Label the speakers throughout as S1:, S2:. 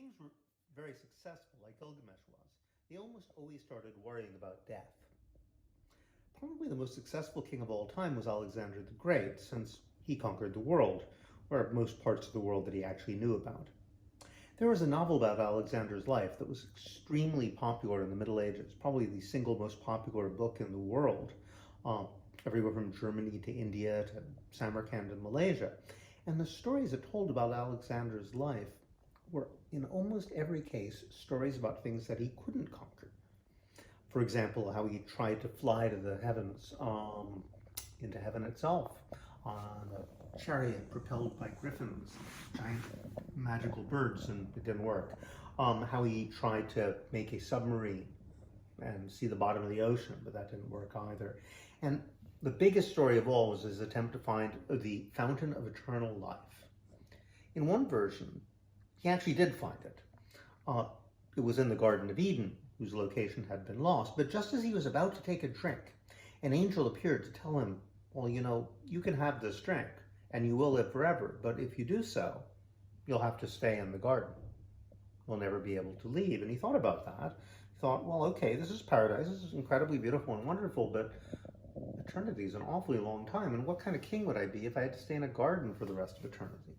S1: kings were very successful, like Gilgamesh was, they almost always started worrying about death. Probably the most successful king of all time was Alexander the Great, since he conquered the world, or most parts of the world that he actually knew about. There was a novel about Alexander's life that was extremely popular in the Middle Ages, probably the single most popular book in the world, everywhere from Germany to India to Samarkand and Malaysia. And the stories it told about Alexander's life were, in almost every case, stories about things that he couldn't conquer. For example, how he tried to fly to the heavens, into heaven itself, on a chariot propelled by griffins, giant magical birds, and it didn't work. How he tried to make a submarine and see the bottom of the ocean, but that didn't work either. And the biggest story of all was his attempt to find the fountain of eternal life. In one version, he actually did find it. It was in the Garden of Eden, whose location had been lost, but just as he was about to take a drink, an angel appeared to tell him, well, you can have this drink, and you will live forever, but if you do so, you'll have to stay in the garden. You'll never be able to leave. And he thought about that. He thought, well, okay, this is paradise, this is incredibly beautiful and wonderful, but eternity is an awfully long time, and what kind of king would I be if I had to stay in a garden for the rest of eternity?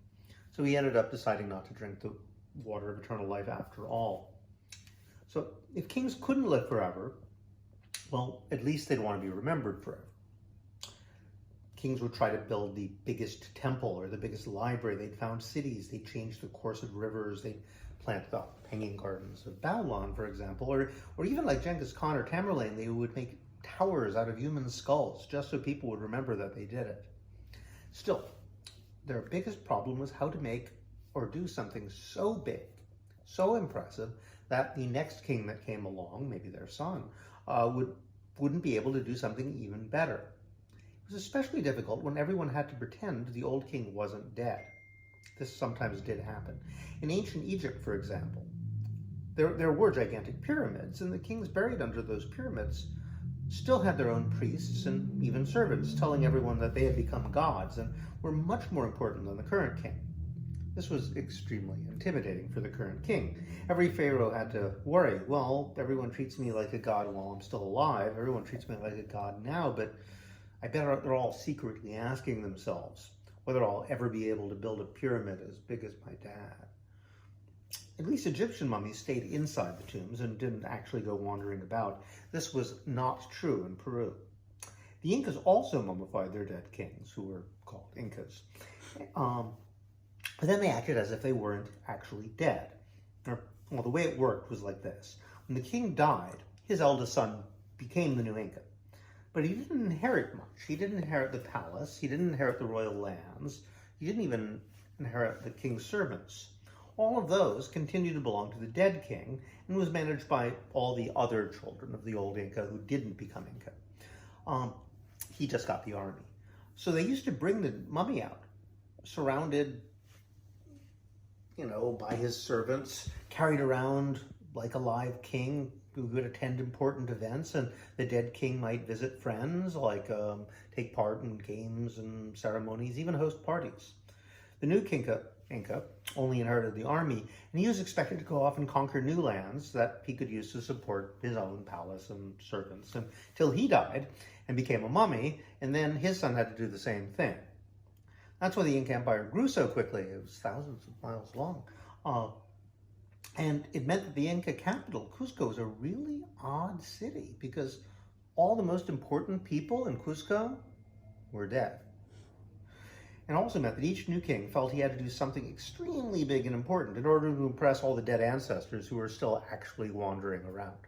S1: So he ended up deciding not to drink the water of eternal life after all. So if kings couldn't live forever, well, at least they'd want to be remembered forever. Kings would try to build the biggest temple or the biggest library. They'd found cities. They'd change the course of rivers. They'd plant the hanging gardens of Babylon, for example. Or even like Genghis Khan or Tamerlane, they would make towers out of human skulls just so people would remember that they did it. Still, their biggest problem was how to make or do something so big, so impressive, that the next king that came along, maybe their son, wouldn't be able to do something even better. It was especially difficult when everyone had to pretend the old king wasn't dead. This sometimes did happen. In ancient Egypt, for example, there were gigantic pyramids, and the kings buried under those pyramids still had their own priests and even servants, telling everyone that they had become gods and were much more important than the current king. This was extremely intimidating for the current king. Every pharaoh had to worry, well, everyone treats me like a god while I'm still alive. Everyone treats me like a god now, but I bet they're all secretly asking themselves whether I'll ever be able to build a pyramid as big as my dad. At least Egyptian mummies stayed inside the tombs and didn't actually go wandering about. This was not true in Peru. The Incas also mummified their dead kings, who were called Incas. But then they acted as if they weren't actually dead. Well, the way it worked was like this. When the king died, his eldest son became the new Inca. But he didn't inherit much. He didn't inherit the palace. He didn't inherit the royal lands. He didn't even inherit the king's servants. All of those continued to belong to the dead king and was managed by all the other children of the old Inca who didn't become Inca. He just got the army. So they used to bring the mummy out, surrounded, by his servants, carried around like a live king who would attend important events, and the dead king might visit friends, like take part in games and ceremonies, even host parties. The new Inca only inherited the army, and he was expected to go off and conquer new lands that he could use to support his own palace and servants until he died and became a mummy, and then his son had to do the same thing. That's why the Inca Empire grew so quickly. It was thousands of miles long. And it meant that the Inca capital, Cusco, was a really odd city because all the most important people in Cusco were dead. It also meant that each new king felt he had to do something extremely big and important in order to impress all the dead ancestors who were still actually wandering around.